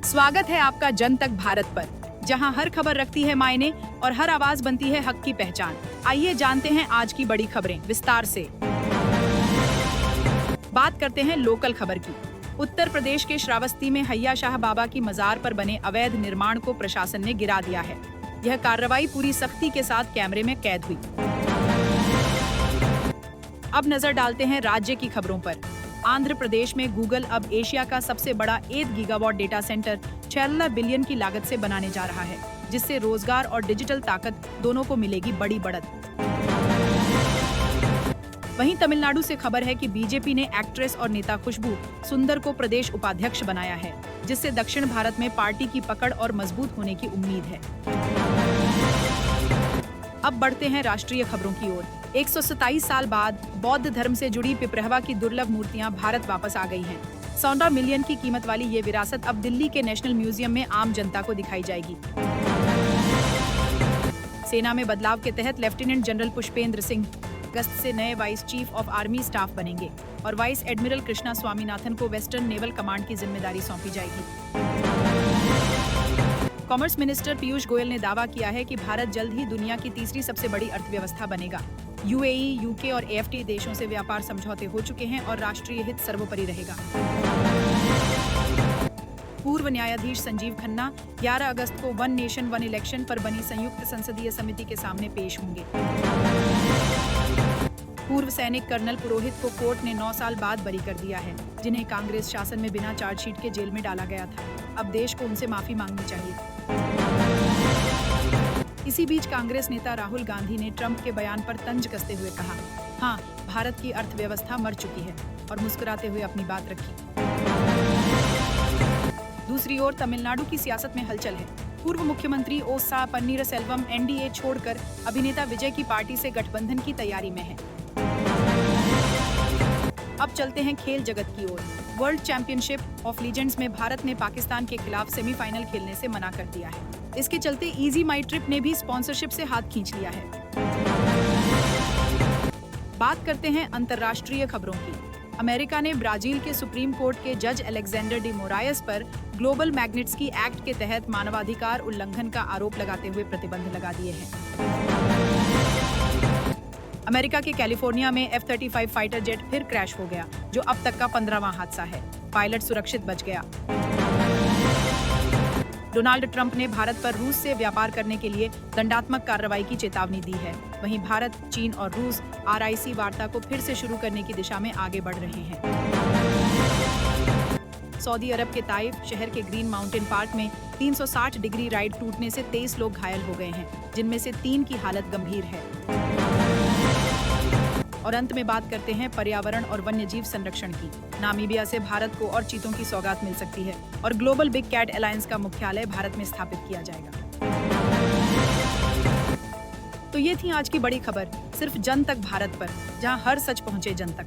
स्वागत है आपका जन तक भारत पर, जहां हर खबर रखती है मायने और हर आवाज बनती है हक की पहचान। आइए जानते हैं आज की बड़ी खबरें विस्तार से। बात करते हैं लोकल खबर की। उत्तर प्रदेश के श्रावस्ती में हैया शाह बाबा की मजार पर बने अवैध निर्माण को प्रशासन ने गिरा दिया है। यह कार्रवाई पूरी सख्ती के साथ कैमरे में कैद हुई। अब नजर डालते हैं राज्य की खबरों पर। आंध्र प्रदेश में गूगल अब एशिया का सबसे बड़ा 8 गीगावाट डेटा सेंटर 6 बिलियन की लागत से बनाने जा रहा है, जिससे रोजगार और डिजिटल ताकत दोनों को मिलेगी बड़ी बढ़त। वहीं तमिलनाडु से खबर है कि बीजेपी ने एक्ट्रेस और नेता खुशबू सुंदर को प्रदेश उपाध्यक्ष बनाया है, जिससे दक्षिण भारत में पार्टी की पकड़ और मजबूत होने की उम्मीद है। अब बढ़ते हैं राष्ट्रीय खबरों की ओर। 127 साल बाद बौद्ध धर्म से जुड़ी पिपरहवा की दुर्लभ मूर्तियां भारत वापस आ गई हैं। 14 मिलियन की कीमत वाली ये विरासत अब दिल्ली के नेशनल म्यूजियम में आम जनता को दिखाई जाएगी। सेना में बदलाव के तहत लेफ्टिनेंट जनरल पुष्पेंद्र सिंह अगस्त से नए vice chief of army staff बनेंगे और वाइस एडमिरल कृष्णा स्वामीनाथन को वेस्टर्न नेवल कमांड की जिम्मेदारी सौंपी जाएगी। कॉमर्स मिनिस्टर पीयूष गोयल ने दावा किया है कि भारत जल्द ही दुनिया की तीसरी सबसे बड़ी अर्थव्यवस्था बनेगा। यूएई, यूके और एएफटी देशों से व्यापार समझौते हो चुके हैं और राष्ट्रीय हित सर्वोपरि रहेगा। पूर्व न्यायाधीश संजीव खन्ना 11 अगस्त को वन नेशन वन इलेक्शन पर बनी संयुक्त संसदीय समिति के सामने पेश होंगे। पूर्व सैनिक कर्नल पुरोहित को कोर्ट ने 9 साल बाद बरी कर दिया है, जिन्हें कांग्रेस शासन में बिना चार्जशीट के जेल में डाला गया था। अब देश को उनसे माफी मांगनी चाहिए। इसी बीच कांग्रेस नेता राहुल गांधी ने ट्रंप के बयान पर तंज कसते हुए कहा, हाँ, भारत की अर्थव्यवस्था मर चुकी है, और मुस्कुराते हुए अपनी बात रखी। दूसरी ओर तमिलनाडु की सियासत में हलचल है। पूर्व मुख्यमंत्री ओसा पन्नीरसेल्वम एनडीए छोड़कर अभिनेता विजय की पार्टी से गठबंधन की तैयारी में है। अब चलते हैं खेल जगत की ओर। वर्ल्ड चैंपियनशिप ऑफ लीजेंड्स में भारत ने पाकिस्तान के खिलाफ सेमीफाइनल खेलने से मना कर दिया है। इसके चलते इजी माई ट्रिप ने भी स्पॉन्सरशिप से हाथ खींच लिया है। बात करते हैं अंतर्राष्ट्रीय खबरों की। अमेरिका ने ब्राजील के सुप्रीम कोर्ट के जज अलेक्जेंडर डी मोरायस पर ग्लोबल मैग्निट्स्की एक्ट के तहत मानवाधिकार उल्लंघन का आरोप लगाते हुए प्रतिबंध लगा दिए हैं। अमेरिका के कैलिफोर्निया में F-35 फाइटर जेट फिर क्रैश हो गया, जो अब तक का 15वां हादसा है। पायलट सुरक्षित बच गया। डोनाल्ड ट्रंप ने भारत पर रूस से व्यापार करने के लिए दंडात्मक कार्रवाई की चेतावनी दी है। वहीं भारत, चीन और रूस RIC वार्ता को फिर से शुरू करने की दिशा में आगे बढ़ रहे हैं। सऊदी अरब के ताइफ शहर के ग्रीन माउंटेन पार्क में 360 डिग्री राइड टूटने से 23 लोग घायल हो गए हैं, जिनमें से 3 की हालत गंभीर है। और अंत में बात करते हैं पर्यावरण और वन्यजीव संरक्षण की। नामीबिया से भारत को और चीतों की सौगात मिल सकती है और ग्लोबल बिग कैट अलायंस का मुख्यालय भारत में स्थापित किया जाएगा। तो ये थी आज की बड़ी खबर, सिर्फ जन तक भारत पर, जहां हर सच पहुंचे जन तक।